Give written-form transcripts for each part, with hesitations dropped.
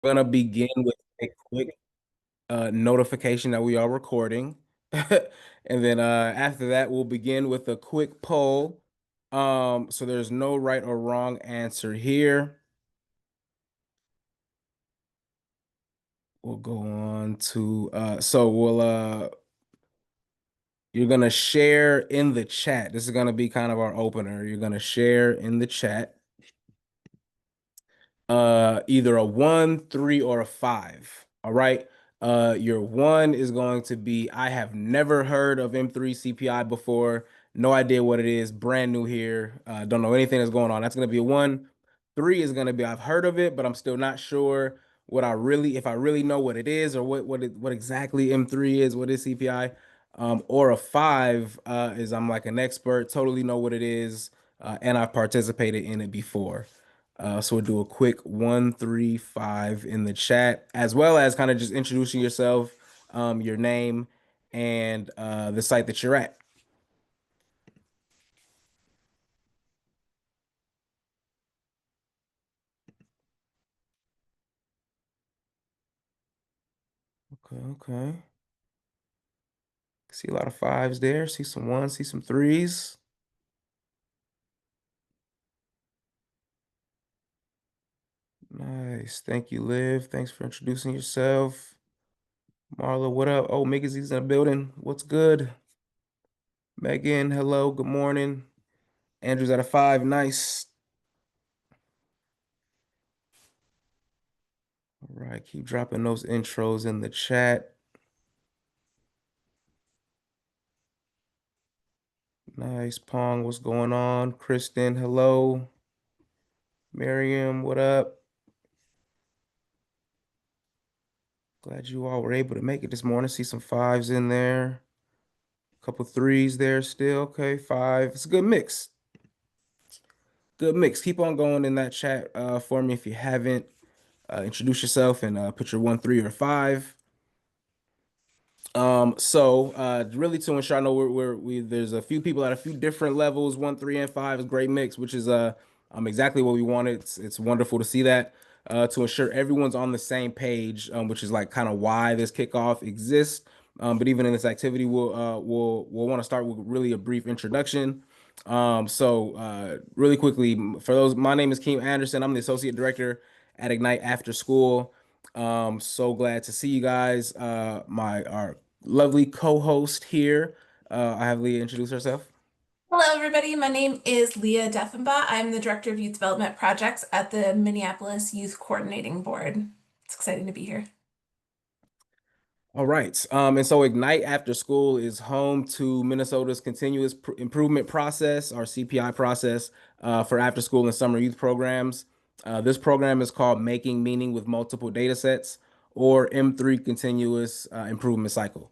gonna begin with a quick notification that we are recording. And then after that, we'll begin with a quick poll. So there's no right or wrong answer here. We'll go on to so we'll you're gonna share in the chat. This is gonna be kind of our opener. You're gonna share in the chat. Either a 1, 3, or a 5. All right. Your one is going to be I have never heard of M3 CPI before. No idea what it is. Brand new here. Don't know anything that's going on. That's gonna be a 1. 3 is gonna be I've heard of it, but I'm still not sure if I really know what it is or what exactly M3 is, what is CPI. Or a 5 is I'm like an expert, totally know what it is, and I've participated in it before. So we'll do a quick 1, 3, 5 in the chat, as well as kind of just introducing yourself, your name, and the site that you're at. Okay, okay. See a lot of fives there. See some ones, see some threes. Nice. Thank you, Liv. Thanks for introducing yourself. Marla, what up? Oh, Mickey's in the building. What's good? Megan, hello. Good morning. Andrew's at a 5. Nice. All right, keep dropping those intros in the chat. Nice. Pong, what's going on? Kristen, hello. Miriam, what up? Glad you all were able to make it this morning. See some fives in there. A couple threes there still. Okay, 5. It's a good mix. Good mix. Keep on going in that chat for me if you haven't. Introduce yourself and put your 1, 3, or 5. Really to ensure I know there's a few people at a few different levels, 1, 3, and 5 is a great mix, which is exactly what we wanted. It's wonderful to see that. To ensure everyone's on the same page, which is like kind of why this kickoff exists. But even in this activity, we'll want to start with really a brief introduction. Really quickly, for those, my name is Keem Anderson. I'm the associate director at Ignite After School. So glad to see you guys. Our lovely co-host here. I have Leah introduce herself. Hello, everybody. My name is Leah Deffenbaugh. I'm the Director of Youth Development Projects at the Minneapolis Youth Coordinating Board. It's exciting to be here. All right. And so Ignite After School is home to Minnesota's continuous improvement process, our CPI process, for after school and summer youth programs. This program is called Making Meaning with Multiple Data Sets, or M3 Continuous Improvement Cycle.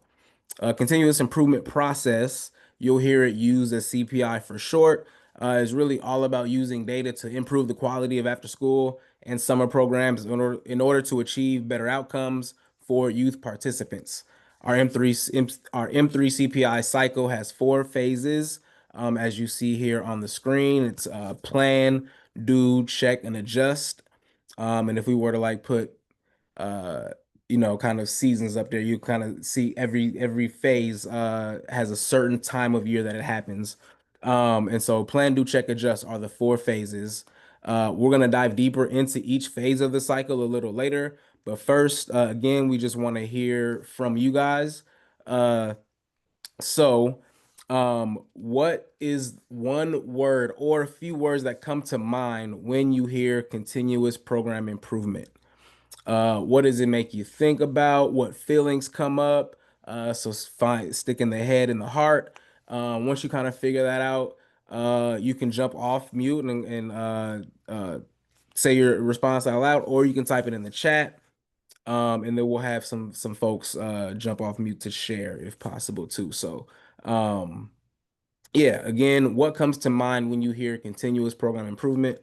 Continuous improvement process, you'll hear it used as CPI for short, is really all about using data to improve the quality of after school and summer programs in order to achieve better outcomes for youth participants. Our M3 CPI cycle has 4 phases, as you see here on the screen. It's plan, do, check, and adjust. And if we were to like put uh kind of seasons up there, you kind of see every phase has a certain time of year that it happens. And so plan, do, check, adjust are the 4 phases. We're gonna dive deeper into each phase of the cycle a little later, but first, again, we just want to hear from you guys. uh so what is one word or a few words that come to mind when you hear continuous program improvement? What does it make you think about? What feelings come up? So find stick in the head and the heart. Once you kind of figure that out, you can jump off mute and say your response out loud, or you can type it in the chat. And then we'll have some folks jump off mute to share if possible too. Um, yeah, again, what comes to mind when you hear continuous program improvement?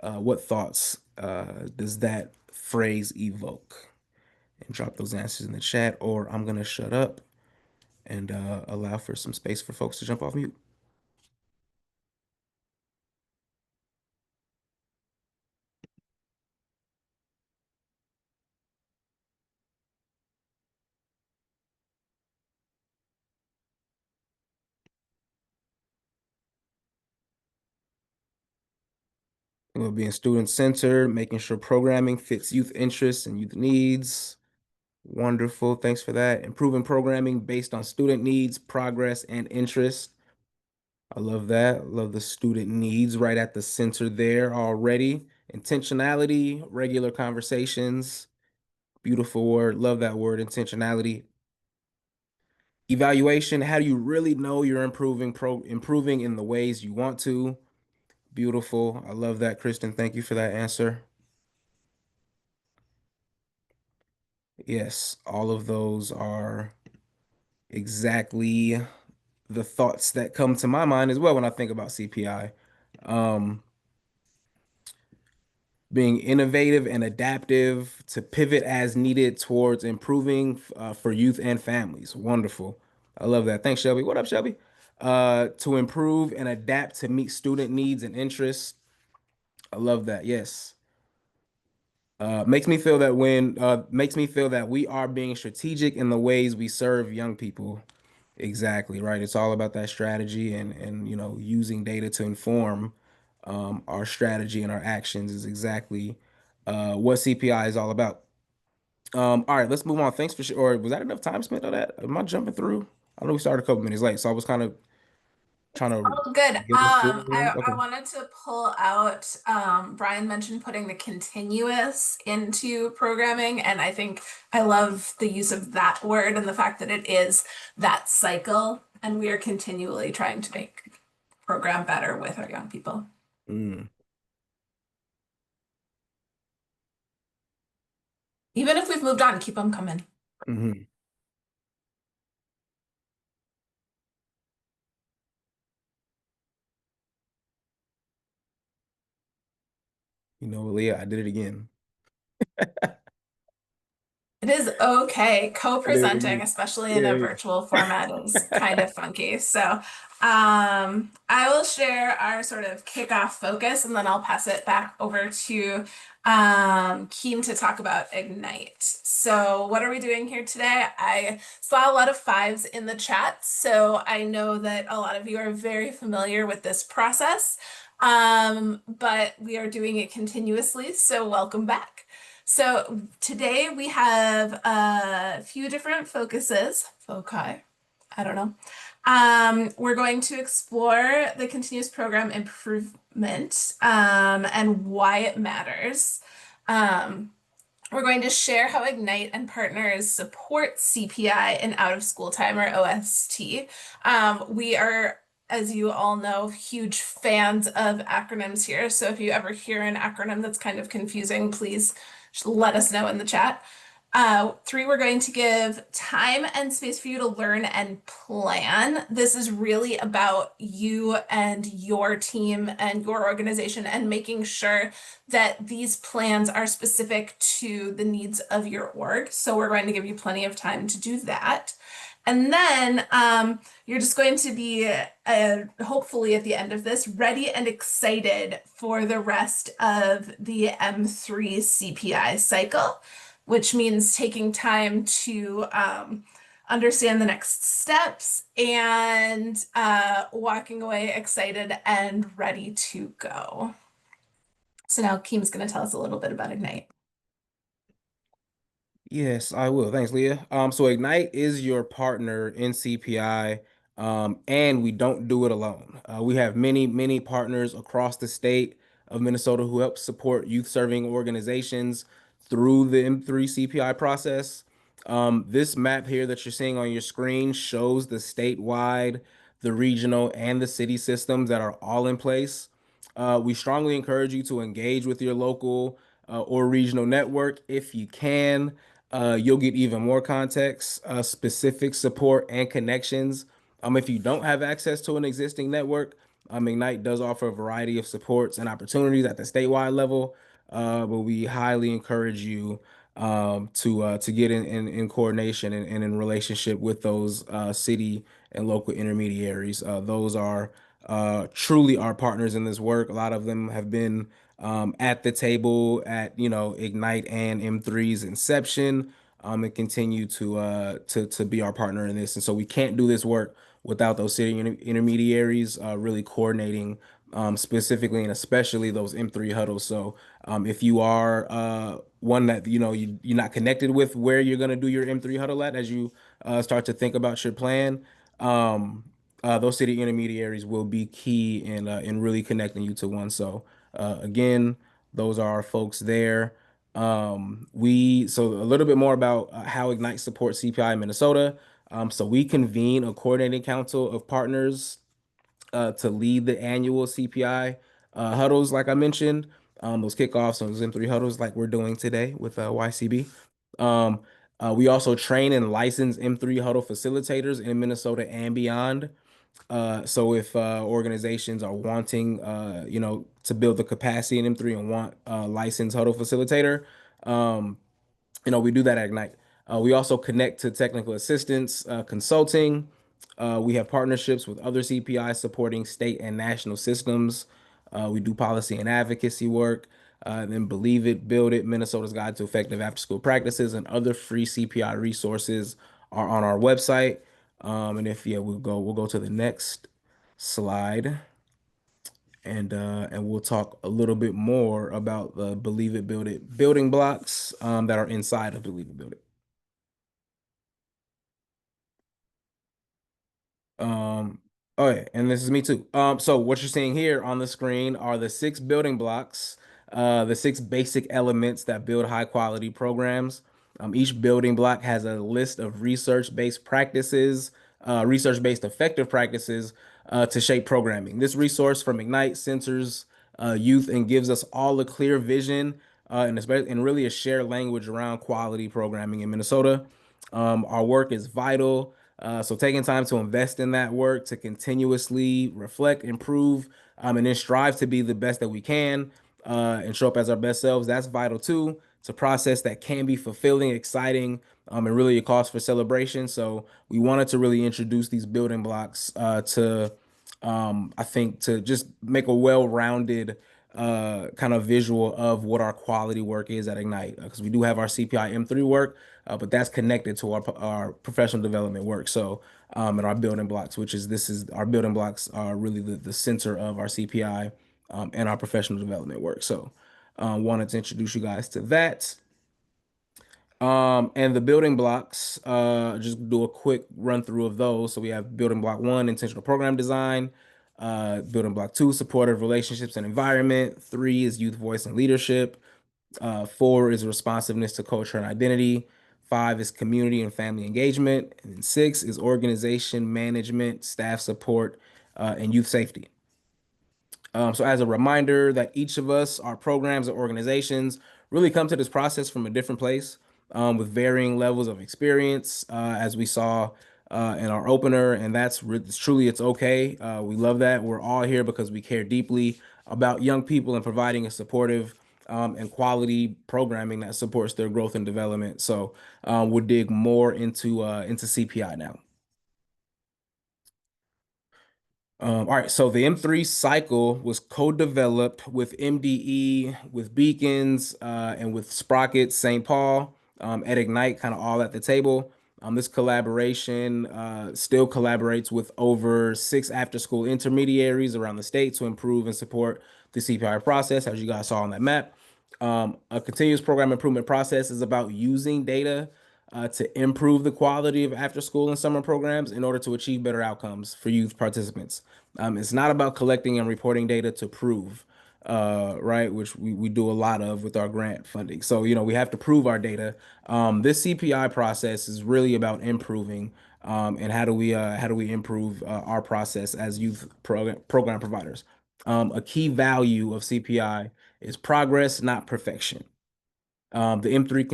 What thoughts does that phrase evoke? And drop those answers in the chat, or I'm gonna shut up and allow for some space for folks to jump off mute. Being student-centered, making sure programming fits youth interests and youth needs. Wonderful. Thanks for that. Improving programming based on student needs, progress, and interest. I love that. Love the student needs right at the center there already. Intentionality, regular conversations. Beautiful word. Love that word, intentionality. Evaluation, how do you really know you're improving in the ways you want to? Beautiful. I love that, Kristen. Thank you for that answer. Yes, all of those are exactly the thoughts that come to my mind as well when I think about CPI. Um, Being innovative and adaptive to pivot as needed towards improving for youth and families. Wonderful. I love that. Thanks, Shelby. What up, Shelby? To improve and adapt to meet student needs and interests. I love that. Yes. Makes me feel that we are being strategic in the ways we serve young people. Exactly, right. It's all about that strategy and using data to inform our strategy and our actions is exactly what CPI is all about. All right, let's move on. Thanks for sure. Or was that enough time spent on that? Am I jumping through? I know we started a couple minutes late, so I was kind of trying to Oh, good. get us through. I Okay. wanted to pull out, Brian mentioned putting the continuous into programming, and I think I love the use of that word and the fact that it is that cycle, and we are continually trying to make program better with our young people. Mm, Even if we've moved on, keep them coming. hmm. Leah, I did it again. It is okay. I did it Co-presenting, again. especially in a Yeah. virtual format, is kind of funky. So, I will share our sort of kickoff focus and then I'll pass it back over to Keen to talk about Ignite. So, what are we doing here today? I saw a lot of fives in the chat, so I know that a lot of you are very familiar with this process, but we are doing it continuously, so welcome back. So today we have a few different foci, I don't know. We're going to explore the continuous program improvement and why it matters. Um, we're going to share how Ignite and partners support CPI and out of school time or OST. We are, as you all know, huge fans of acronyms here. So if you ever hear an acronym that's kind of confusing, please let us know in the chat. Three, we're going to give time and space for you to learn and plan. This is really about you and your team and your organization and making sure that these plans are specific to the needs of your org. So we're going to give you plenty of time to do that. And then you're just going to be, hopefully at the end of this, ready and excited for the rest of the M3 CPI cycle, which means taking time to understand the next steps and walking away excited and ready to go. So now Keem's going to tell us a little bit about Ignite. Yes, I will. Thanks, Leah. So Ignite is your partner in CPI, and we don't do it alone. We have many, many partners across the state of Minnesota who help support youth serving organizations through the M3 CPI process. This map here that you're seeing on your screen shows the statewide, the regional, and the city systems that are all in place. We strongly encourage you to engage with your local or regional network if you can. You'll get even more context, specific support, and connections. If you don't have access to an existing network, Ignite does offer a variety of supports and opportunities at the statewide level, but we highly encourage you to get in coordination and in relationship with those city and local intermediaries. Those are truly our partners in this work. A lot of them have been at the table at Ignite and M3's inception, and continue to be our partner in this. And so we can't do this work without those city intermediaries really coordinating specifically and especially those M3 huddles. So if you are one that you're not connected with where you're going to do your M3 huddle at as you start to think about your plan, um, those city intermediaries will be key in really connecting you to one. So again, those are our folks there. So a little bit more about how Ignite supports CPI in Minnesota. So we convene a coordinating council of partners to lead the annual CPI huddles, like I mentioned, those kickoffs, those M3 huddles, like we're doing today with YCB. Um, we also train and license M3 huddle facilitators in Minnesota and beyond. So if organizations are wanting, to build the capacity in M3 and want a licensed huddle facilitator, um, we do that at Ignite. We also connect to technical assistance, consulting. We have partnerships with other CPI supporting state and national systems. We do policy and advocacy work. Then Believe It, Build It, Minnesota's Guide to Effective After School Practices, and other free CPI resources are on our website. And if yeah, we'll go to the next slide and we'll talk a little bit more about the Believe It, Build It building blocks that are inside of Believe It, Build It. Um, oh yeah, and this is me too. So what you're seeing here on the screen are the six building blocks, the six basic elements that build high quality programs. Each building block has a list of research-based practices, research-based effective practices to shape programming. This resource from Ignite centers youth and gives us all a clear vision and really a shared language around quality programming in Minnesota. Our work is vital. So taking time to invest in that work, to continuously reflect, improve, and then strive to be the best that we can, and show up as our best selves, that's vital too. It's a process that can be fulfilling, exciting, and really a cause for celebration. So we wanted to really introduce these building blocks I think, to just make a well-rounded kind of visual of what our quality work is at Ignite, because we do have our CPI M3 work, but that's connected to our professional development work. So and our building blocks, this is our building blocks are really the center of our CPI and our professional development work. So wanted to introduce you guys to that. And the building blocks, just do a quick run through of those. So we have building block one, intentional program design. Building block two, supportive relationships and environment. Three is youth voice and leadership. Four is responsiveness to culture and identity. Five is community and family engagement. And then six is organization, management, staff support, and youth safety. So as a reminder that each of us, our programs and organizations really come to this process from a different place with varying levels of experience, as we saw in our opener, and truly it's okay. We love that. We're all here because we care deeply about young people and providing a supportive and quality programming that supports their growth and development. So we'll dig more into CPI now. All right, so the M3 cycle was co-developed with MDE, with Beacons, and with Sprocket St. Paul at Ignite, kind of all at the table. This collaboration still collaborates with over six after-school intermediaries around the state to improve and support the CPI process, as you guys saw on that map. A continuous program improvement process is about using data to improve the quality of after school and summer programs in order to achieve better outcomes for youth participants. It's not about collecting and reporting data to prove, right? Which we do a lot of with our grant funding. So, we have to prove our data. This CPI process is really about improving. And how do we improve our process as youth program providers? A key value of CPI is progress, not perfection. The M3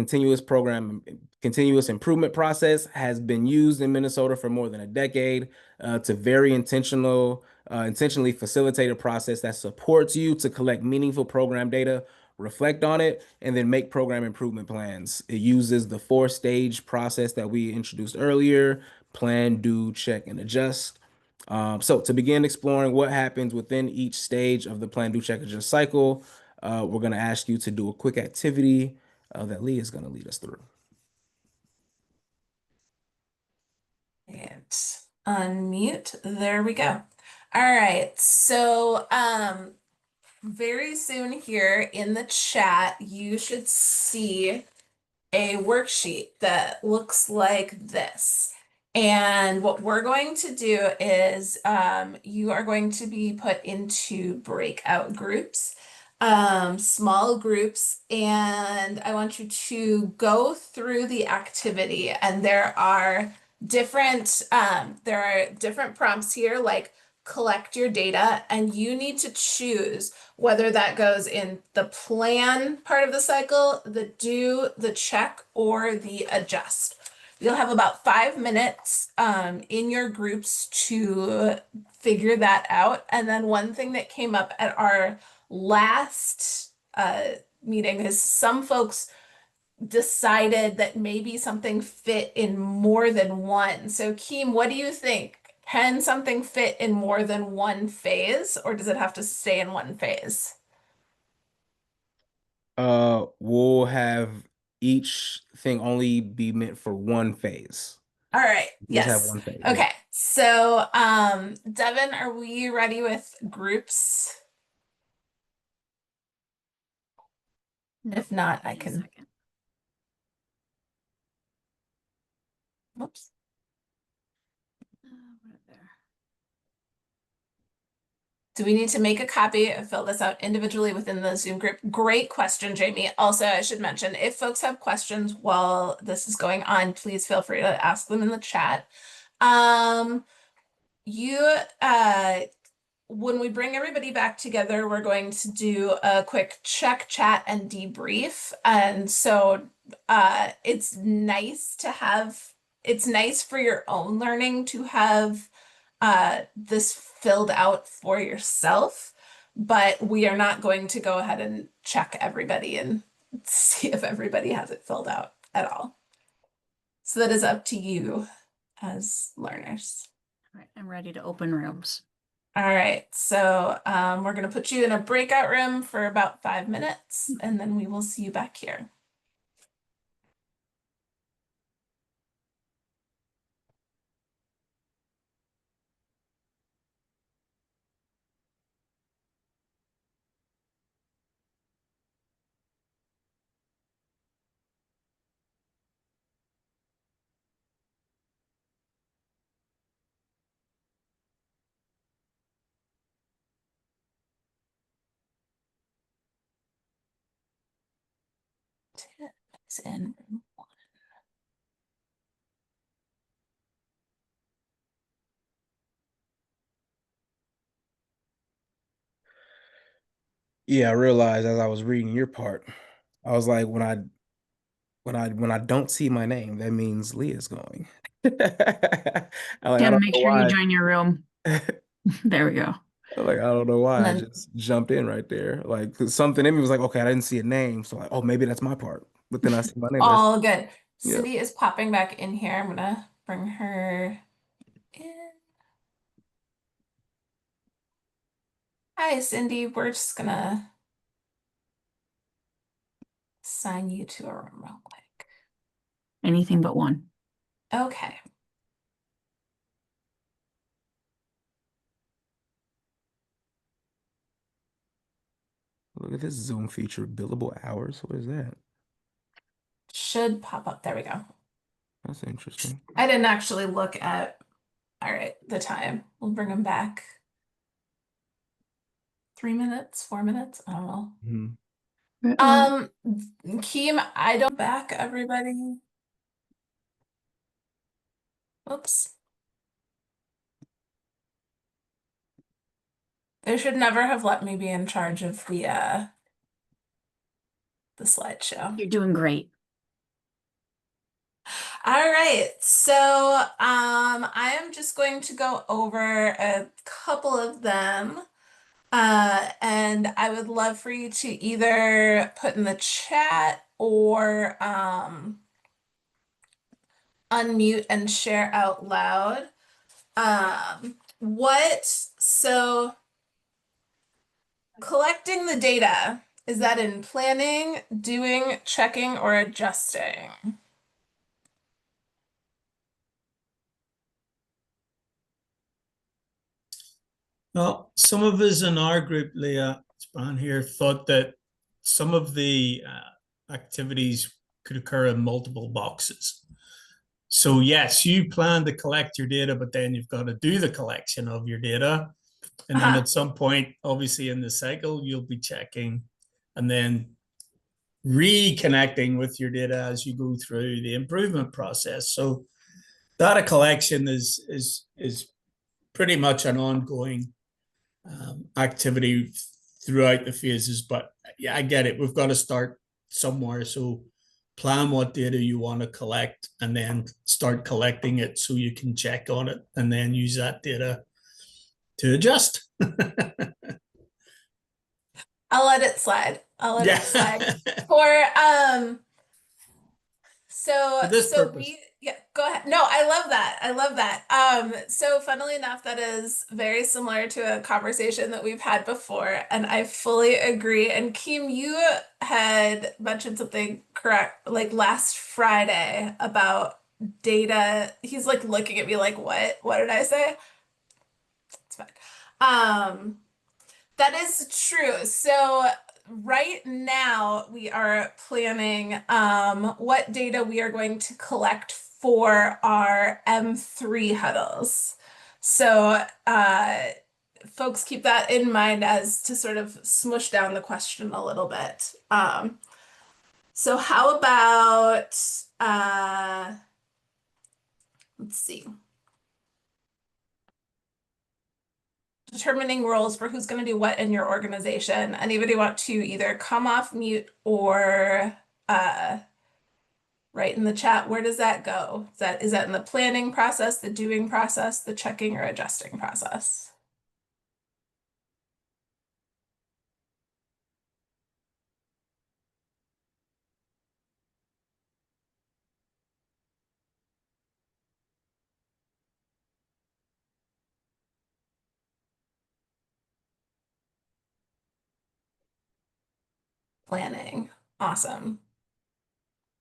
continuous improvement process has been used in Minnesota for more than a decade. It's a very intentionally facilitated process that supports you to collect meaningful program data, reflect on it, and then make program improvement plans. It uses the four-stage process that we introduced earlier: plan, do, check, and adjust. So to begin exploring what happens within each stage of the plan, do, check, adjust cycle, we're going to ask you to do a quick activity that Lee is going to lead us through. And unmute. There we go. All right. So, very soon here in the chat, you should see a worksheet that looks like this. And what we're going to do is you are going to be put into breakout groups, small groups, and I want you to go through the activity. And there are different prompts here, like collect your data, and you need to choose whether that goes in the plan part of the cycle, the do, the check, or the adjust. You'll have about 5 minutes in your groups to figure that out. And then one thing that came up at our last meeting is some folks decided that maybe something fit in more than one. So, Keem, what do you think? Can something fit in more than one phase, or does it have to stay in one phase? We'll have each thing only be meant for one phase. All right. Just have Yes. one phase. Yeah. Okay. So, Devin, are we ready with groups? If not, I Wait a can. second. Whoops. Right there. Do we need to make a copy and fill this out individually within the Zoom group? Great question, Jamie. Also, I should mention, if folks have questions while this is going on, please feel free to ask them in the chat. Um, you when we bring everybody back together, we're going to do a quick check, chat, and debrief. And so it's nice for your own learning to have this filled out for yourself, but we are not going to go ahead and check everybody and see if everybody has it filled out at all. So that is up to you as learners. All right, I'm ready to open rooms. All right, so we're going to put you in a breakout room for about 5 minutes, and then we will see you back here. It's in room 1. Yeah, I realized as I was reading your part, I was like, when I don't see my name, that means Leah's going. I Tim, don't make know sure you why. join your room. There we go. Like, I don't know And why I then just jumped in right there. Like, 'cause something in me was like, okay, I didn't see a name. So like, oh, maybe that's my part. But then I see my name. That's all good. yeah. Cindy is popping back in here. I'm going to bring her in. Hi, Cindy. We're just going to assign you to a room real quick. Anything but one. Okay. Look at this Zoom feature, billable hours. What is that? Should pop up. There we go. That's interesting. I didn't actually look at, all right, the time. We'll bring them back. 3 minutes, 4 minutes. I don't know. Mhm. Keem, I don't back everybody. Oops. They should never have let me be in charge of the slideshow. You're doing great. All right, so I am just going to go over a couple of them. And I would love for you to either put in the chat or unmute and share out loud. So collecting the data, is that in planning, doing, checking, or adjusting? Well, some of us in our group, Leah, Span here, thought that some of the activities could occur in multiple boxes. So yes, you plan to collect your data, but then you've got to do the collection of your data. And then Uh-huh. at some point, obviously in the cycle, you'll be checking and then reconnecting with your data as you go through the improvement process. So data collection is pretty much an ongoing activity throughout the phases. But yeah, I get it. We've got to start somewhere. So plan what data you want to collect and then start collecting it so you can check on it and then use that data to adjust. I'll let it slide. I'll let Yeah. it slide. For For so this so purpose. we yeah, go ahead. No, I love that. I love that. So funnily enough, that is very similar to a conversation that we've had before, and I fully agree. And Keem, you had mentioned something correct like last Friday about data. He's like looking at me like, what? What did I say? It's fine. Um, that is true. So right now we are planning what data we are going to collect for our M3 huddles. So folks keep that in mind as to sort of smush down the question a little bit. So how about let's see. Determining roles for who's going to do what in your organization. Anybody want to either come off mute or uh, write in the chat? Where does that go? Is that in the planning process, the doing process, the checking or adjusting process? Planning. Awesome.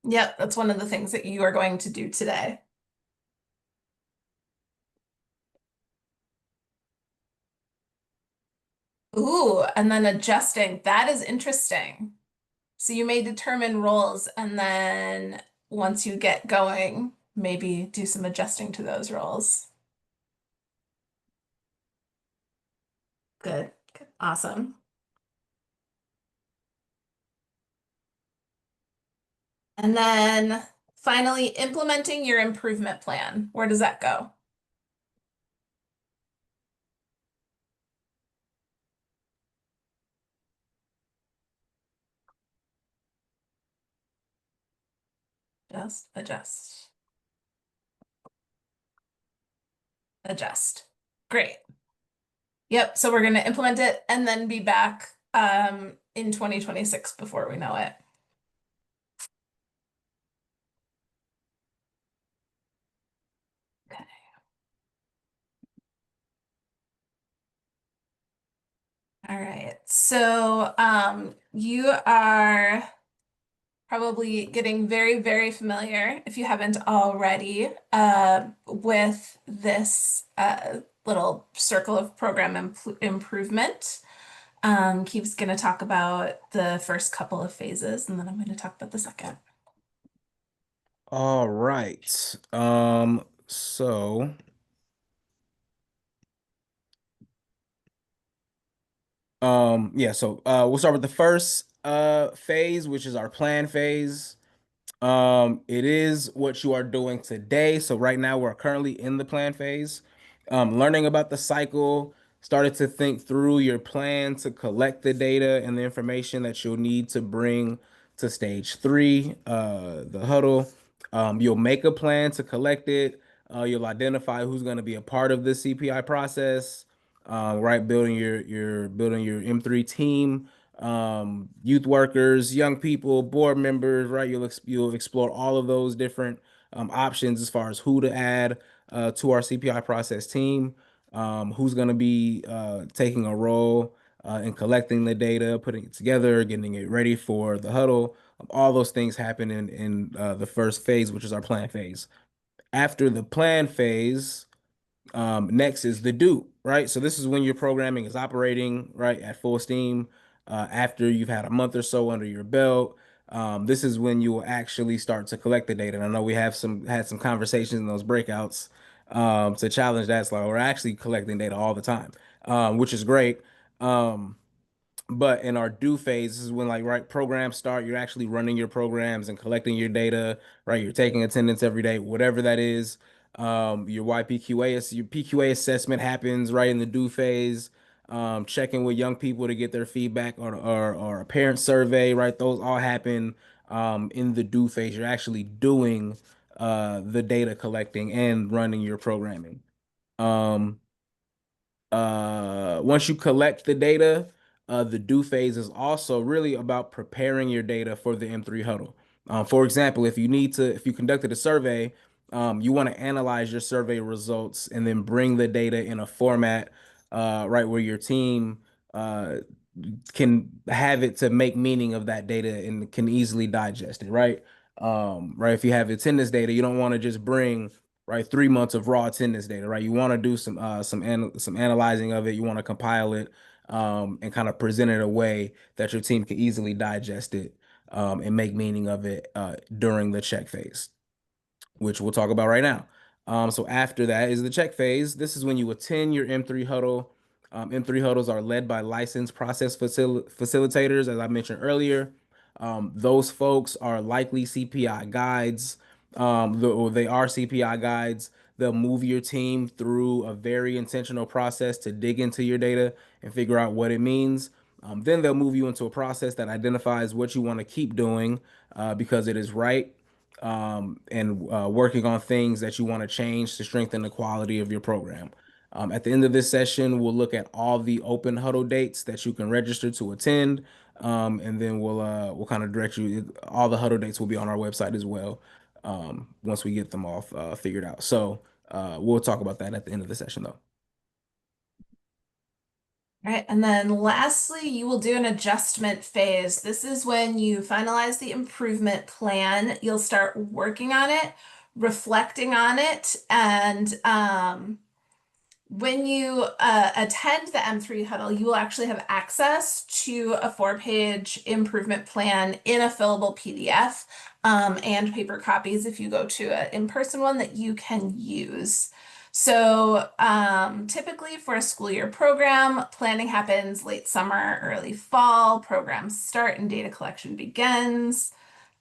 Yep, that's one of the things that you are going to do today. Ooh, and then adjusting. That is interesting. So you may determine roles and then once you get going, maybe do some adjusting to those roles. Good. Good. Awesome. And then finally, implementing your improvement plan. Where does that go? Just adjust. Adjust. Great. Yep. So we're going to implement it and then be back in 2026 before we know it. Okay. All right. So you are probably getting very, very familiar, if you haven't already, with this little circle of program improvement. Keith's going to talk about the first couple of phases, and then I'm going to talk about the second. All right. So yeah, so we'll start with the first phase, which is our plan phase. It is what you are doing today. So right now we're currently in the plan phase. Learning about the cycle, started to think through your plan to collect the data and the information that you'll need to bring to stage three, the huddle. You'll make a plan to collect it. You'll identify who's going to be a part of the CPI process, right? Building your M3 team, youth workers, young people, board members, right? You'll explore all of those different options as far as who to add to our CPI process team, who's going to be taking a role in collecting the data, putting it together, getting it ready for the huddle. All those things happen in the first phase, which is our plan phase. After the plan phase, Next is the do, right? So this is when your programming is operating, right, at full steam, after you've had a month or so under your belt. This is when you will actually start to collect the data. And I know we have had some conversations in those breakouts to challenge that. So we're actually collecting data all the time, which is great. Um, but in our do phase, this is when like right programs start, you're actually running your programs and collecting your data, right? You're taking attendance every day, whatever that is. Your your PQA assessment happens right in the do phase. Checking with young people to get their feedback or a parent survey, right? Those all happen in the do phase. You're actually doing the data collecting and running your programming. Um, once you collect the data, the do phase is also really about preparing your data for the M3 huddle. For example, if you conducted a survey, you want to analyze your survey results and then bring the data in a format, right, where your team uh, can have it to make meaning of that data and can easily digest it, right? Right. If you have attendance data, you don't want to just bring right 3 months of raw attendance data, right? You want to do some analyzing of it. You want to compile it and kind of present it in a way that your team can easily digest it and make meaning of it during the check phase, which we'll talk about right now. So after that is the check phase. This is when you attend your M3 huddle. M3 huddles are led by licensed process facilitators, as I mentioned earlier. Those folks are likely CPI guides. Or they are CPI guides. They'll move your team through a very intentional process to dig into your data and figure out what it means. Then they'll move you into a process that identifies what you want to keep doing because it is right and working on things that you want to change to strengthen the quality of your program. At the end of this session, we'll look at all the open huddle dates that you can register to attend, and then we'll kind of direct you. All the huddle dates will be on our website as well once we get them all figured out. So we'll talk about that at the end of the session, though. All right, and then lastly, you will do an adjustment phase. This is when you finalize the improvement plan. You'll start working on it, reflecting on it, and when you attend the M3 huddle, you will actually have access to a 4-page improvement plan in a fillable PDF and paper copies if you go to an in-person one that you can use. So typically for a school year program, planning happens late summer, early fall, programs start and data collection begins.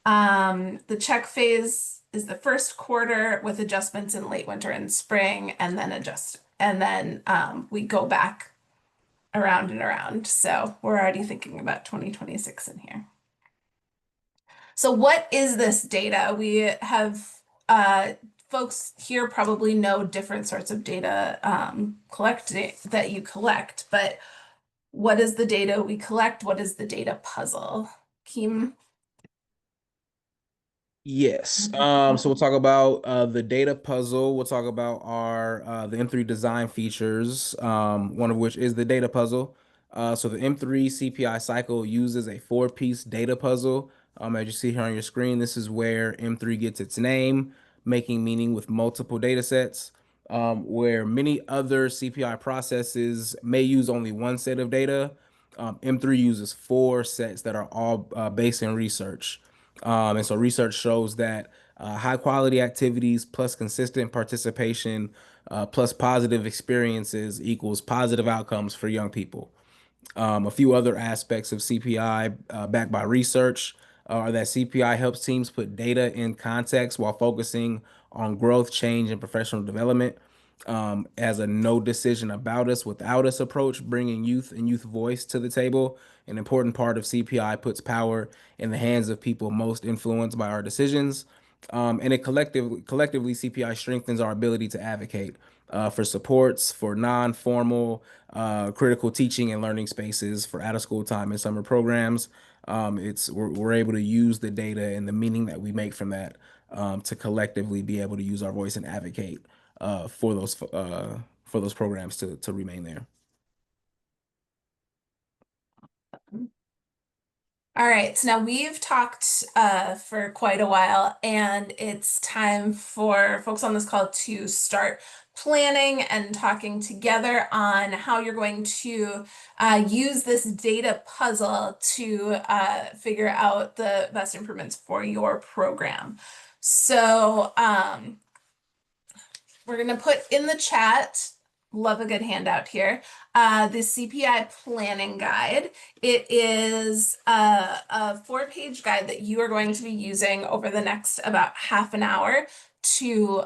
The check phase is the first quarter with adjustments in late winter and spring, and then we go back around and around. So we're already thinking about 2026 in here. So what is this data? We have folks here probably know different sorts of data that you collect, but what is the data we collect? What is the data puzzle? Keem? Yes. So we'll talk about the data puzzle. We'll talk about our the M3 design features, one of which is the data puzzle. So the M3 CPI cycle uses a 4-piece data puzzle. As you see here on your screen, this is where M3 gets its name, making meaning with multiple data sets. Where many other CPI processes may use only one set of data, M3 uses 4 sets that are all based in research. And so research shows that high quality activities plus consistent participation plus positive experiences equals positive outcomes for young people. A few other aspects of CPI backed by research are that CPI helps teams put data in context while focusing on growth, change, and professional development. As a no decision about us without us approach, bringing youth and youth voice to the table. An important part of CPI puts power in the hands of people most influenced by our decisions. And it collectively, CPI strengthens our ability to advocate for supports, for non-formal critical teaching and learning spaces, for out-of-school time and summer programs. We're able to use the data and the meaning that we make from that to collectively be able to use our voice and advocate for those programs to remain there. All right, so now we've talked for quite a while, and it's time for folks on this call to start planning and talking together on how you're going to use this data puzzle to figure out the best improvements for your program. So we're going to put in the chat, love a good handout here, the CPI planning guide. It is a 4-page guide that you are going to be using over the next about half an hour to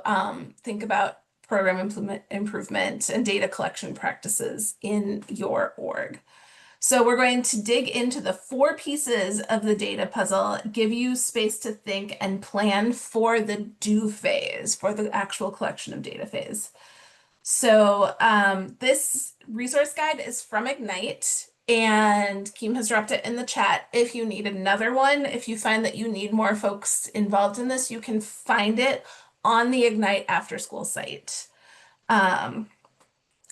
think about program improvement and data collection practices in your org. So we're going to dig into the 4 pieces of the data puzzle, give you space to think and plan for the do phase, for the actual collection of data phase. So this resource guide is from Ignite, and Keem has dropped it in the chat. If you need another one, if you find that you need more folks involved in this, you can find it on the Ignite After School site. And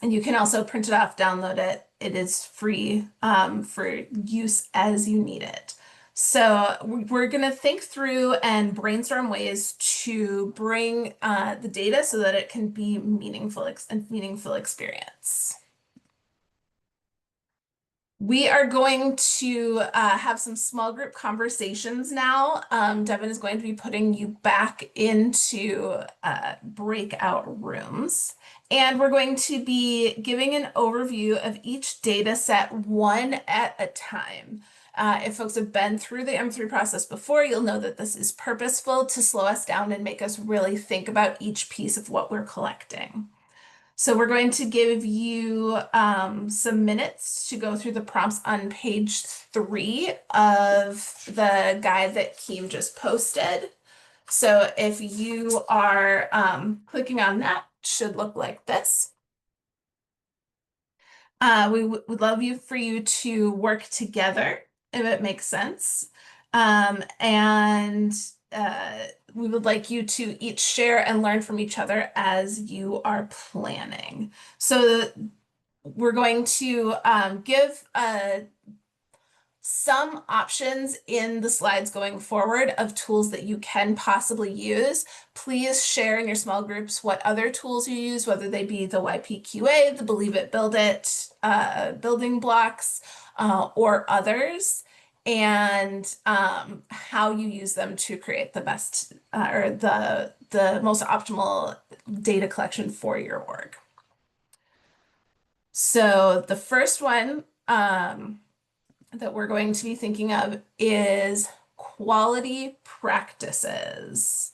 you can also print it off, download it. It is free for use as you need it. So we're going to think through and brainstorm ways to bring the data so that it can be meaningful experience. We are going to have some small group conversations now. Devin is going to be putting you back into breakout rooms. And we're going to be giving an overview of each data set one at a time. If folks have been through the M3 process before, you'll know that this is purposeful to slow us down and make us really think about each piece of what we're collecting. So we're going to give you some minutes to go through the prompts on page 3 of the guide that Keem just posted. So if you are clicking on that, it should look like this. We would love for you to work together if it makes sense. And we would like you to each share and learn from each other as you are planning. So we're going to give some options in the slides going forward of tools that you can possibly use. Please share in your small groups what other tools you use, whether they be the YPQA, the Believe It, Build It, building blocks, or others, and how you use them to create the best or the most optimal data collection for your org. So the first one that we're going to be thinking of is quality practices.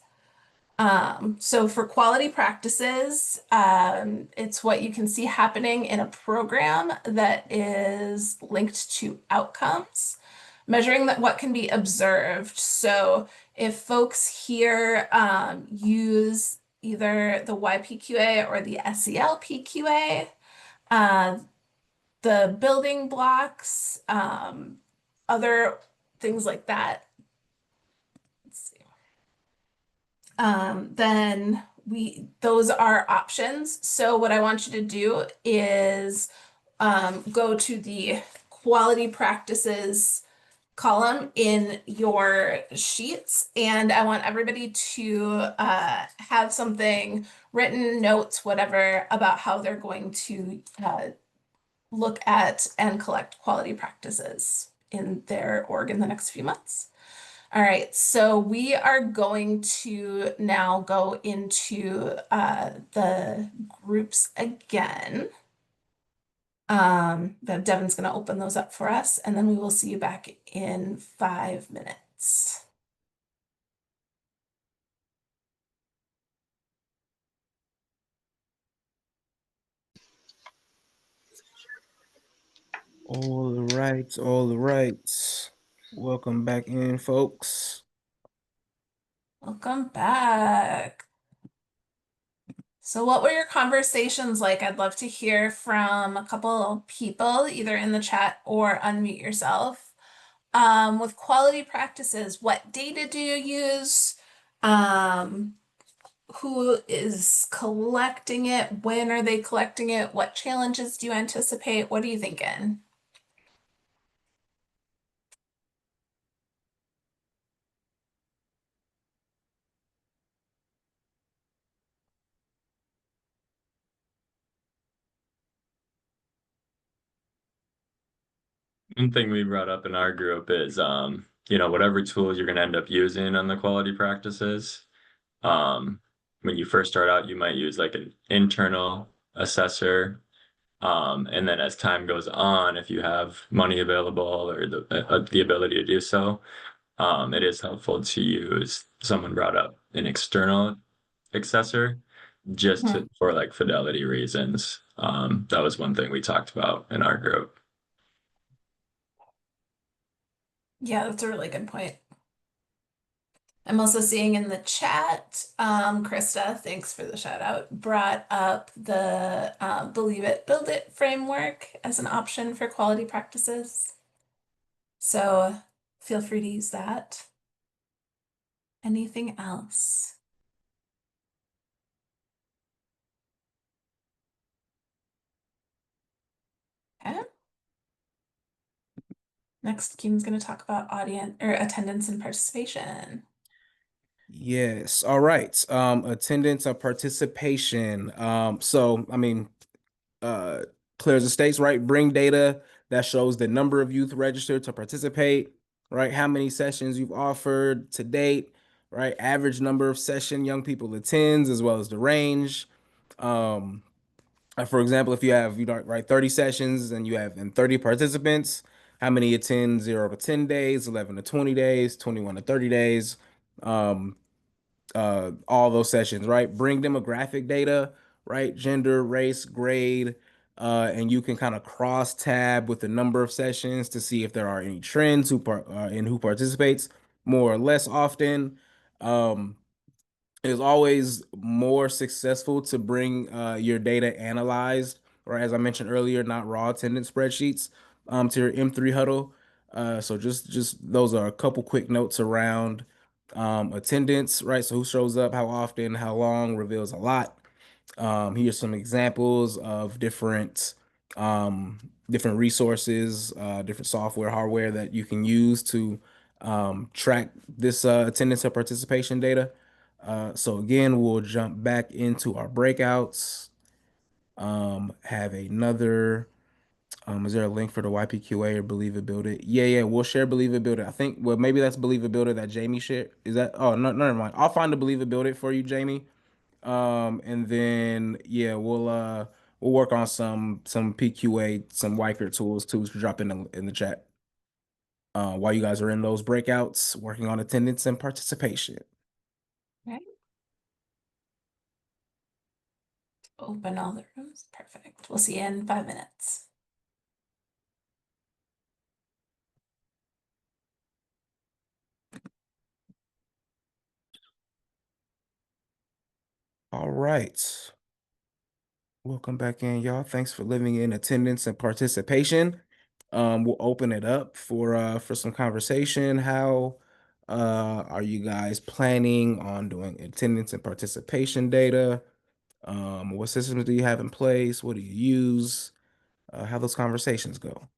So for quality practices, it's what you can see happening in a program that is linked to outcomes, measuring what can be observed. So if folks here use either the YPQA or the SELPQA, the building blocks, other things like that. Let's see. Then those are options. So what I want you to do is go to the quality practices column in your sheets, and I want everybody to have something written, notes, whatever, about how they're going to look at and collect quality practices in their org in the next few months. All right, so we are going to now go into the groups again. Devin's going to open those up for us, and then we will see you back in 5 minutes. All right, all right. Welcome back in, folks. Welcome back. So what were your conversations like? I'd love to hear from a couple of people, either in the chat or unmute yourself. With quality practices, what data do you use? Who is collecting it? When are they collecting it? What challenges do you anticipate? What are you thinking? One thing we brought up in our group is, whatever tools you're going to end up using on the quality practices, um, when you first start out, you might use like an internal assessor. And then as time goes on, if you have money available or the ability to do so, it is helpful to use, someone brought up an external assessor just for like fidelity reasons. That was one thing we talked about in our group. Yeah, that's a really good point. I'm also seeing in the chat, Krista, thanks for the shout out, brought up the Believe It, Build It framework as an option for quality practices. So feel free to use that. Anything else? Okay. Next, Keen's going to talk about audience or attendance and participation. Yes. All right. Attendance and participation. So I mean, clear as the states, right? Bring data that shows the number of youth registered to participate, right? How many sessions you've offered to date, right? Average number of session young people attends, as well as the range. Um, for example, if you have, right, 30 sessions and you have 30 participants, how many attend 0 to 10 days, 11 to 20 days, 21 to 30 days? Um, all those sessions, right? Bring demographic data, right? Gender, race, grade, and you can kind of cross tab with the number of sessions to see if there are any trends in who participates more or less often. It is always more successful to bring your data analyzed, or as I mentioned earlier, not raw attendance spreadsheets, to your M3 huddle. So just those are a couple quick notes around attendance, right? So who shows up, how often, how long reveals a lot. Here's some examples of different resources, different software, hardware that you can use to track this attendance or participation data. So again, we'll jump back into our breakouts. Have another. Is there a link for the YPQA or Believe It Build It? Yeah, we'll share Believe It Build It. I think, well, maybe that's Believe It Build It that Jamie shared. Is that? Oh, no, never mind. I'll find the Believe It Build It for you, Jamie. And then yeah, we'll work on some PQA, some Weicker tools to drop in the chat. While you guys are in those breakouts, working on attendance and participation. Right. Open all the rooms. Perfect. We'll see you in 5 minutes. All right. Welcome back in, y'all. Thanks for living in attendance and participation. We'll open it up for some conversation. How are you guys planning on doing attendance and participation data? What systems do you have in place? What do you use? How those conversations go?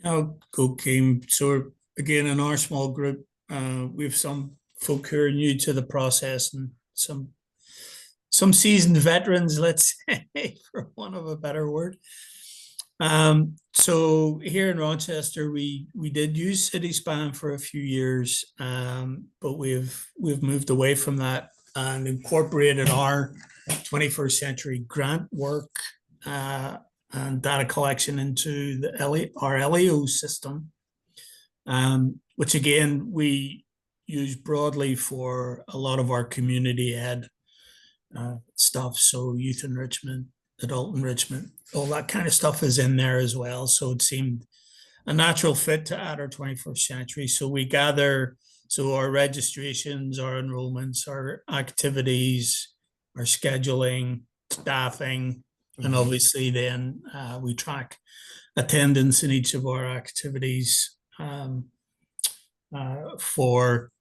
I'll go, Kim. So again, in our small group, we have some folk who are new to the process and some seasoned veterans, let's say, for want of a better word. So here in Rochester, we did use CitySpan for a few years, but we've moved away from that and incorporated our 21st century grant work and data collection into our LEO system, which again we use broadly for a lot of our community ed stuff. So youth enrichment, adult enrichment, all that kind of stuff is in there as well. So it seemed a natural fit to add our 21st century. So we gather, so our registrations, our enrollments, our activities, our scheduling, staffing, and obviously then we track attendance in each of our activities for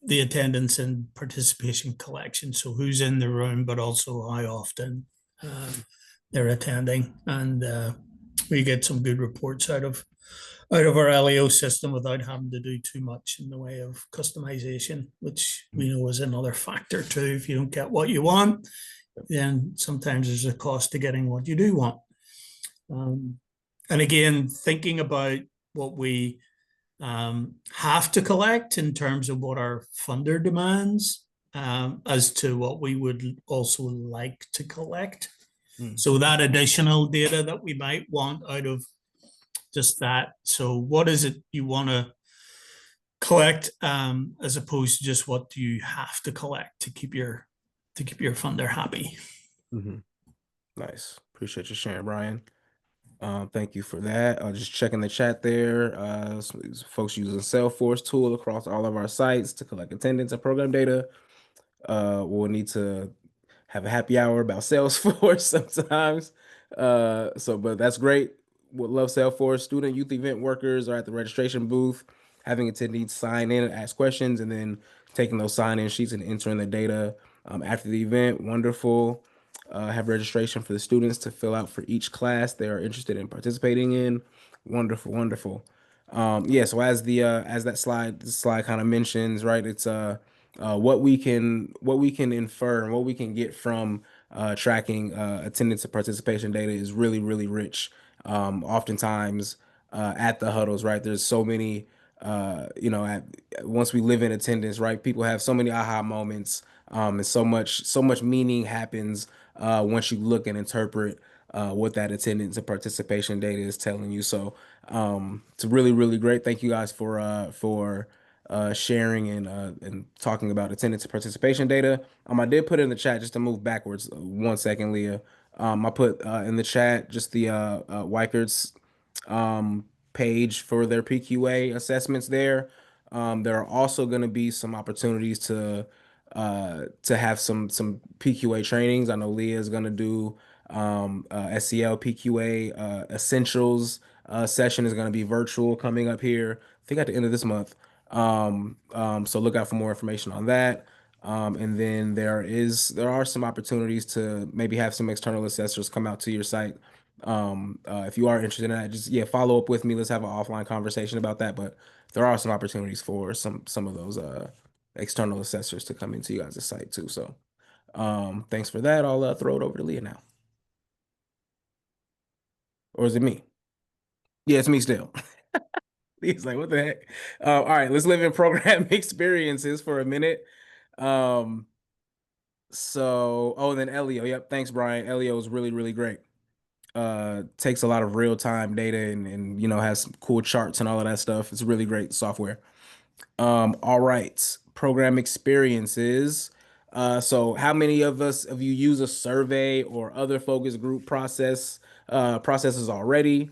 the attendance and participation collection. So who's in the room, but also how often. they're attending, and we get some good reports out of our LEO system without having to do too much in the way of customization, which we know is another factor too. If you don't get what you want, then sometimes there's a cost to getting what you do want. And again, thinking about what we have to collect in terms of what our funder demands, as to what we would also like to collect. So that additional data that we might want out of just that. So what is it you want to collect, as opposed to just what do you have to collect to keep your funder happy? Nice. Appreciate you sharing, Brian. Thank you for that. Just checking the chat there. Folks using Salesforce tool across all of our sites to collect attendance and program data. We'll need to have a happy hour about Salesforce sometimes. But that's great. Would love Salesforce. Student youth event workers are at the registration booth, having attendees sign in and ask questions, and then taking those sign-in sheets and entering the data after the event. Wonderful. Have registration for the students to fill out for each class they are interested in participating in. Wonderful, wonderful. Yeah, so as that slide kind of mentions, right, it's what we can infer and what we can get from tracking attendance and participation data is really, really rich. Oftentimes at the huddles, right, there's so many once we live in attendance, right, people have so many aha moments, and so much meaning happens once you look and interpret what that attendance and participation data is telling you. So it's really, really great. Thank you guys for sharing and talking about attendance and participation data. I did put it in the chat just to move backwards 1 second, Leah. I put in the chat just the Weikert's page for their PQA assessments there. There are also going to be some opportunities to have some PQA trainings. I know Leah is going to do SEL PQA essentials session is going to be virtual coming up here, I think at the end of this month. So look out for more information on that. And then there are some opportunities to maybe have some external assessors come out to your site. If you are interested in that, just follow up with me. Let's have an offline conversation about that. But there are some opportunities for some of those external assessors to come into you guys' site too. So thanks for that. I'll throw it over to Leah now. Or is it me? Yeah, it's me still. He's like, what the heck? All right, let's live in program experiences for a minute. And then Elio. Yep, thanks, Brian. Elio is really, really great. Takes a lot of real-time data and has some cool charts and all of that stuff. It's really great software. All right, program experiences. So how many of you use a survey or other focus group processes already?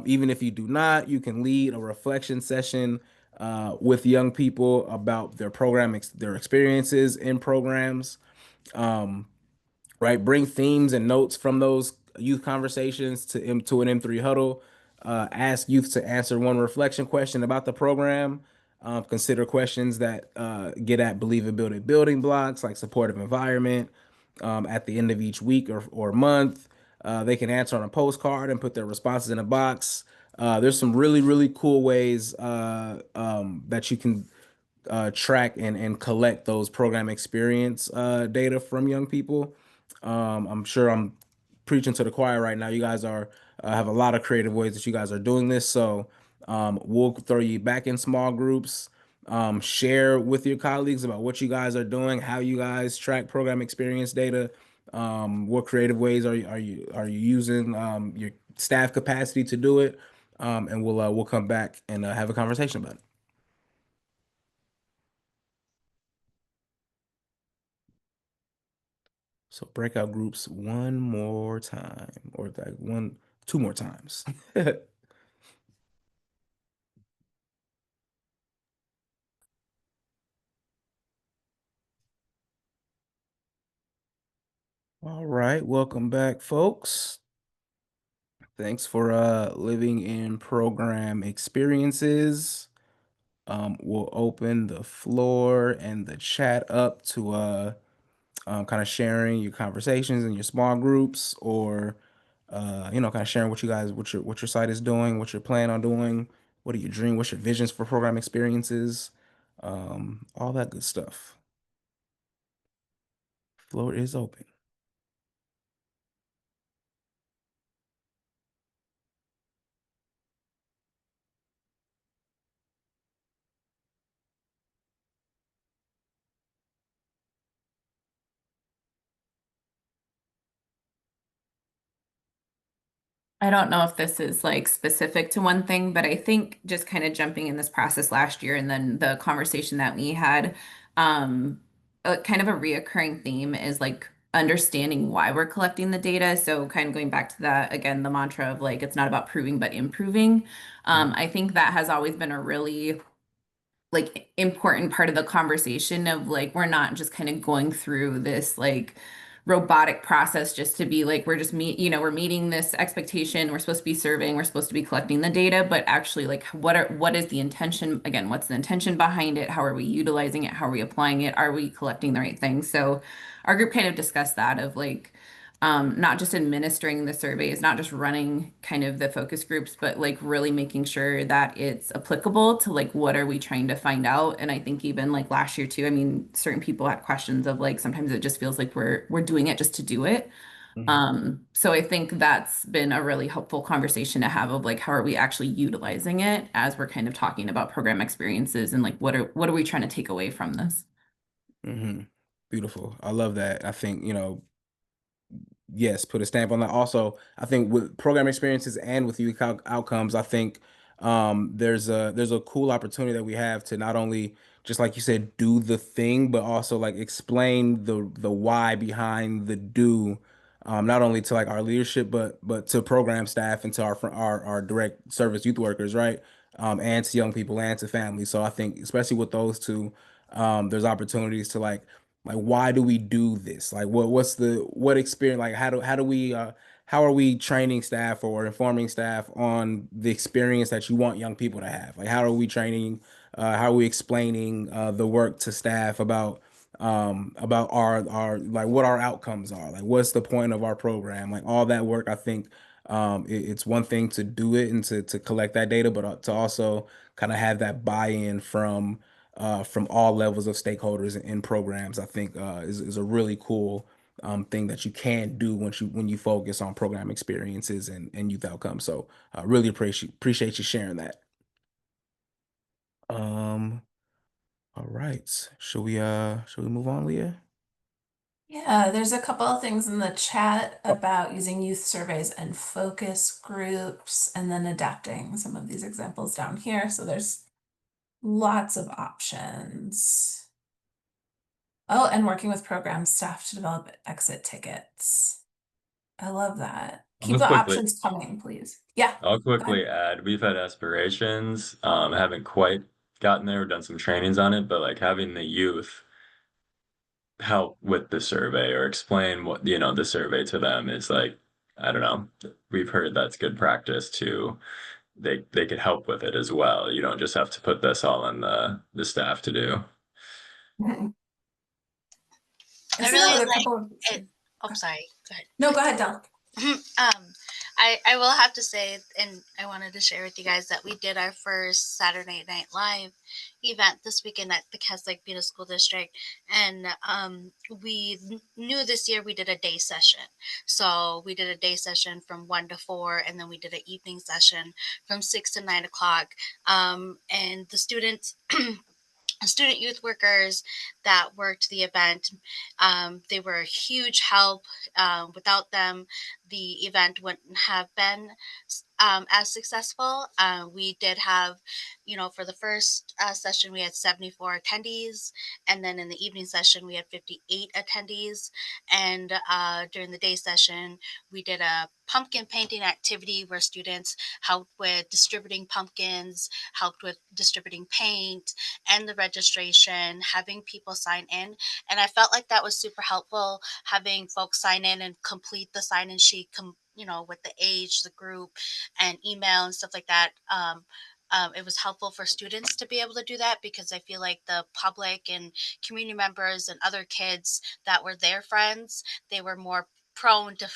Even if you do not, you can lead a reflection session with young people about their experiences in programs. Right, bring themes and notes from those youth conversations to an M3 huddle. Ask youth to answer one reflection question about the program. Consider questions that get at believability building blocks like supportive environment. At the end of each week or month, they can answer on a postcard and put their responses in a box. There's some really, really cool ways that you can track and collect those program experience data from young people. I'm sure I'm preaching to the choir right now. You guys are have a lot of creative ways that you guys are doing this. So we'll throw you back in small groups. Share with your colleagues about what you guys are doing, how you guys track program experience data. What creative ways are you using your staff capacity to do it? And we'll come back and have a conversation about it. So breakout groups one more time, or like two more times. All right, welcome back, folks. Thanks for living in program experiences. We'll open the floor and the chat up to kind of sharing your conversations in your small groups, or kind of sharing what you guys, what your site is doing, what you're planning on doing, what are your dream, what's your visions for program experiences, all that good stuff. Floor is open. I don't know if this is like specific to one thing, but I think just kind of jumping in this process last year and then the conversation that we had, kind of a reoccurring theme is like understanding why we're collecting the data. So kind of going back to that again, the mantra of like it's not about proving but improving. I think that has always been a really like important part of the conversation of like we're not just kind of going through this like robotic process just to be like we're just we're meeting this expectation, we're supposed to be serving, we're supposed to be collecting the data, but actually like what is the intention, again, what's the intention behind it, how are we utilizing it, how are we applying it, are we collecting the right things? So our group kind of discussed that of like not just administering the surveys, not just running kind of the focus groups, but like really making sure that it's applicable to like what are we trying to find out. And I think even like last year too, I mean, certain people had questions of like sometimes it just feels like we're doing it just to do it. So I think that's been a really helpful conversation to have of like how are we actually utilizing it as we're kind of talking about program experiences and like what are we trying to take away from this? Beautiful. I love that. I think, yes, put a stamp on that. Also, I think with program experiences and with youth outcomes, I think there's a cool opportunity that we have to not only, just like you said, do the thing, but also like explain the why behind the do, not only to like our leadership, but to program staff and to our direct service youth workers, right? And to young people and to families. So I think especially with those two, there's opportunities to like why do we do this, like what experience, like how do we how are we training staff or informing staff on the experience that you want young people to have, like how are we training, how are we explaining the work to staff about our like what our outcomes are, like what's the point of our program, like all that work. I think it's one thing to do it and to collect that data, but to also kind of have that buy-in from all levels of stakeholders in programs. I think is a really cool thing that you can do when you focus on program experiences and youth outcomes. So I really appreciate you sharing that. Um, all right. Should we move on, Leah? Yeah, there's a couple of things in the chat about using youth surveys and focus groups and then adapting some of these examples down here. So there's lots of options. Oh, and working with program staff to develop exit tickets. I love that. Keep Just the quickly, options coming, please. Yeah, I'll go ahead. quickly add, we've had aspirations, haven't quite gotten there, done some trainings on it, but like having the youth help with the survey or explain what, the survey to them is like, I don't know, we've heard that's good practice too. They could help with it as well. You don't just have to put this all on the staff to do. Mhm. I see there really were a like couple of. it. Oh, sorry. Go ahead. No, go ahead, Del. I will have to say, and I wanted to share with you guys that we did our first Saturday Night Live event this weekend at the Keswick Buena School District, and we knew this year we did a day session. So we did a day session from 1 to 4, and then we did an evening session from 6 to 9 o'clock. And the students. Student youth workers that worked the event. They were a huge help. Without them, the event wouldn't have been as successful. We did have, for the first session, we had 74 attendees. And then in the evening session, we had 58 attendees. And during the day session, we did a pumpkin painting activity where students helped with distributing pumpkins, helped with distributing paint and the registration, having people sign in. And I felt like that was super helpful, having folks sign in and complete the sign in sheet, with the age, the group, and email and stuff like that. it was helpful for students to be able to do that, because I feel like the public and community members and other kids that were their friends, they were more prone to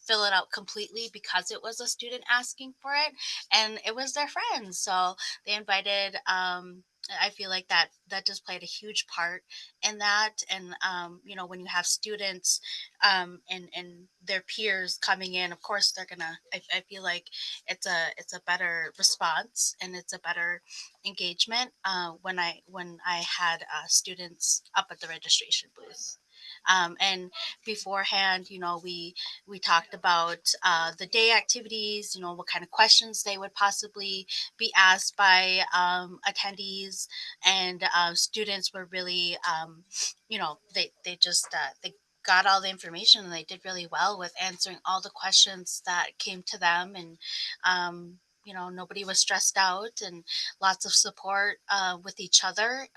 fill it out completely because it was a student asking for it, and it was their friends, so they invited. I feel like that just played a huge part in that. And when you have students and their peers coming in, of course they're gonna. I feel like it's a better response, and it's a better engagement when I had students up at the registration booth. And beforehand, we talked about the day activities, what kind of questions they would possibly be asked by attendees, and students were really, they just they got all the information, and they did really well with answering all the questions that came to them. And nobody was stressed out, and lots of support with each other.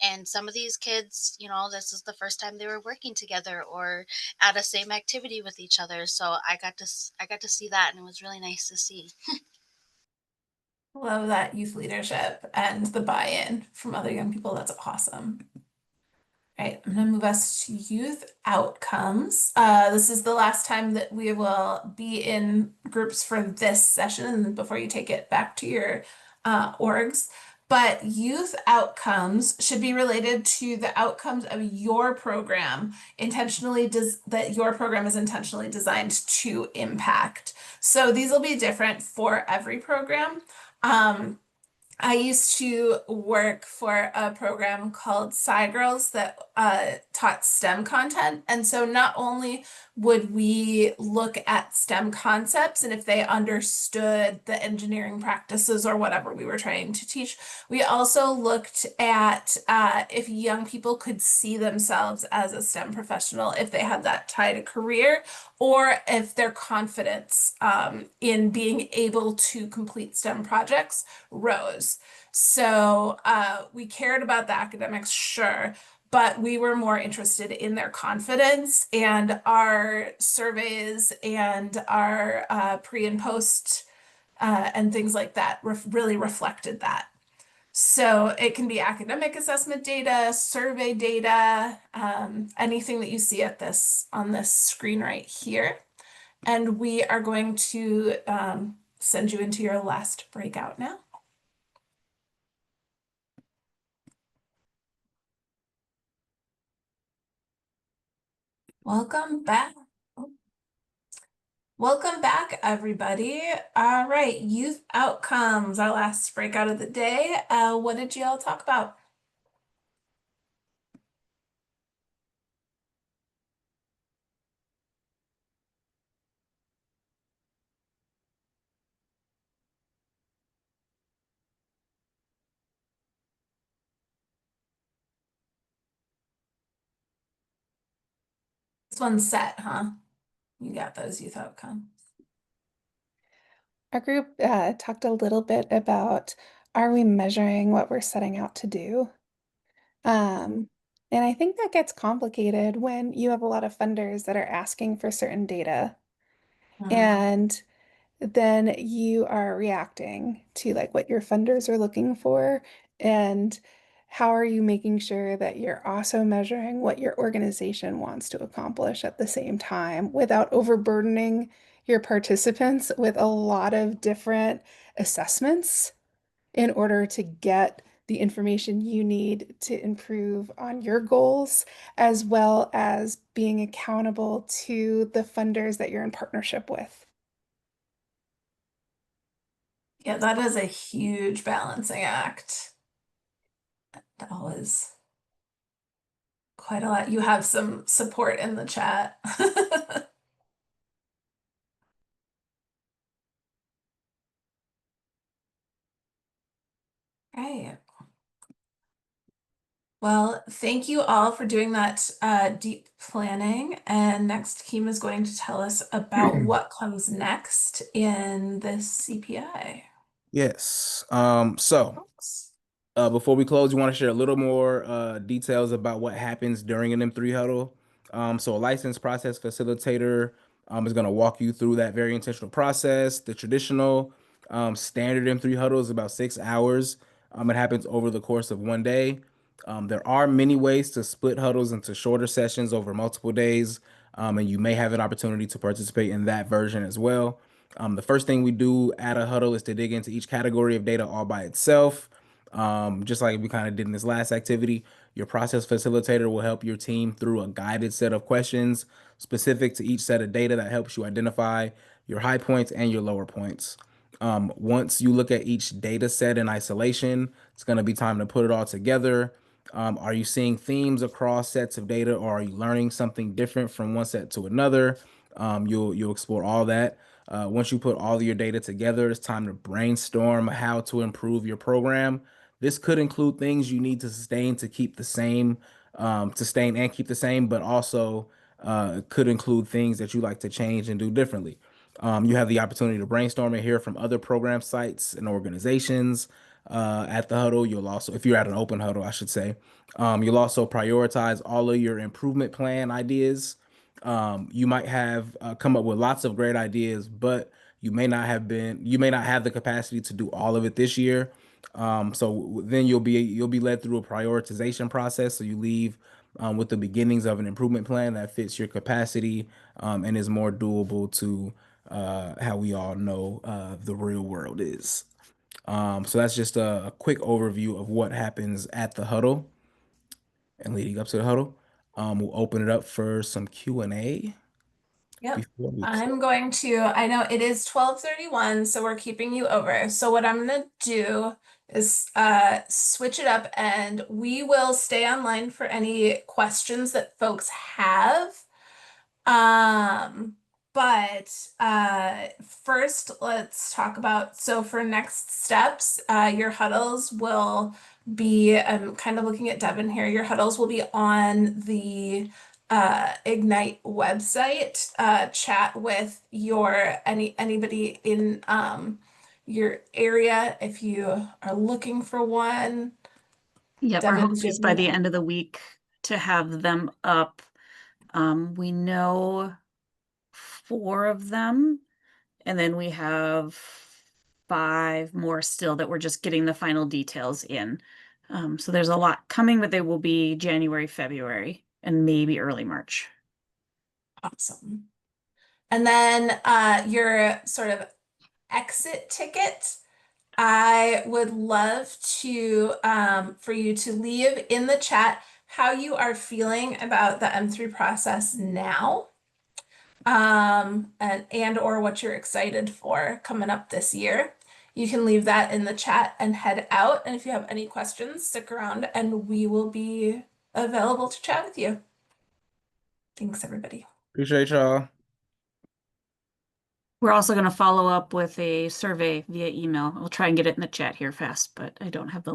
And some of these kids, this is the first time they were working together or at a same activity with each other. So I got to see that, and it was really nice to see. Love that youth leadership and the buy-in from other young people. That's awesome. All right, I'm gonna move us to youth outcomes. This is the last time that we will be in groups for this session before you take it back to your orgs. But youth outcomes should be related to the outcomes of your program, that your program is intentionally designed to impact. So these will be different for every program. I used to work for a program called Sci Girls that taught STEM content. And so not only would we look at STEM concepts and if they understood the engineering practices or whatever we were trying to teach, we also looked at if young people could see themselves as a STEM professional, if they had that tie to career, or if their confidence in being able to complete STEM projects rose. So we cared about the academics, sure, but we were more interested in their confidence, and our surveys and our pre and post and things like that really reflected that. So it can be academic assessment data, survey data, anything that you see on this screen right here. And we are going to send you into your last breakout now. Welcome back. Welcome back, everybody. All right, youth outcomes, our last breakout of the day. What did you all talk about? This one's set, huh? You got those youth outcomes. Our group talked a little bit about, are we measuring what we're setting out to do? And I think that gets complicated when you have a lot of funders that are asking for certain data, and then you are reacting to like what your funders are looking for, and how are you making sure that you're also measuring what your organization wants to accomplish at the same time without overburdening your participants with a lot of different assessments in order to get the information you need to improve on your goals, as well as being accountable to the funders that you're in partnership with. Yeah, that is a huge balancing act. That was quite a lot. You have some support in the chat. Right. Well, thank you all for doing that deep planning. And next, Keem is going to tell us about what comes next in this CPI. Yes. Before we close, we want to share a little more details about what happens during an M3 huddle. So a licensed process facilitator is going to walk you through that very intentional process, the traditional Standard M3 huddle is about 6 hours. It happens over the course of one day. There are many ways to split huddles into shorter sessions over multiple days, and you may have an opportunity to participate in that version as well. The first thing we do at a huddle is to dig into each category of data all by itself. Just like we kind of did in this last activity, your process facilitator will help your team through a guided set of questions specific to each set of data that helps you identify your high points and your lower points. Once you look at each data set in isolation, it's going to be time to put it all together. Are you seeing themes across sets of data, or are you learning something different from one set to another? You'll explore all that. Once you put all of your data together, it's time to brainstorm how to improve your program. This could include things you need to sustain to keep the same, sustain and keep the same, but also could include things that you like to change and do differently. You have the opportunity to brainstorm and hear from other program sites and organizations at the huddle. You'll also, if you're at an open huddle, I should say, you'll also prioritize all of your improvement plan ideas. You might have come up with lots of great ideas, but you may not have the capacity to do all of it this year. So then you'll be led through a prioritization process. So you leave with the beginnings of an improvement plan that fits your capacity and is more doable to how we all know the real world is. So that's just a quick overview of what happens at the huddle and leading up to the huddle. We'll open it up for some Q&A Yep. before we I'm going to, I know it is 12:31, so we're keeping you over. So what I'm gonna do is switch it up, and we will stay online for any questions that folks have. Um, but first let's talk about, so for next steps, your huddles will be, I'm kind of looking at Devin here, your huddles will be on the Ignite website. Chat with anybody in your area if you are looking for one. Yep, our Devin, hope do you is have by the any- end of the week to have them up. We know 4 of them, and then we have 5 more still that we're just getting the final details in. So there's a lot coming, but they will be January, February, and maybe early March. Awesome. And then your sort of exit ticket, I would love to for you to leave in the chat how you are feeling about the M3 process now, and or what you're excited for coming up this year. You can leave that in the chat and head out. And if you have any questions, stick around and we will be available to chat with you. Thanks, everybody. appreciate y'all. We're also going to follow up with a survey via email. I'll try and get it in the chat here fast, but I don't have the link.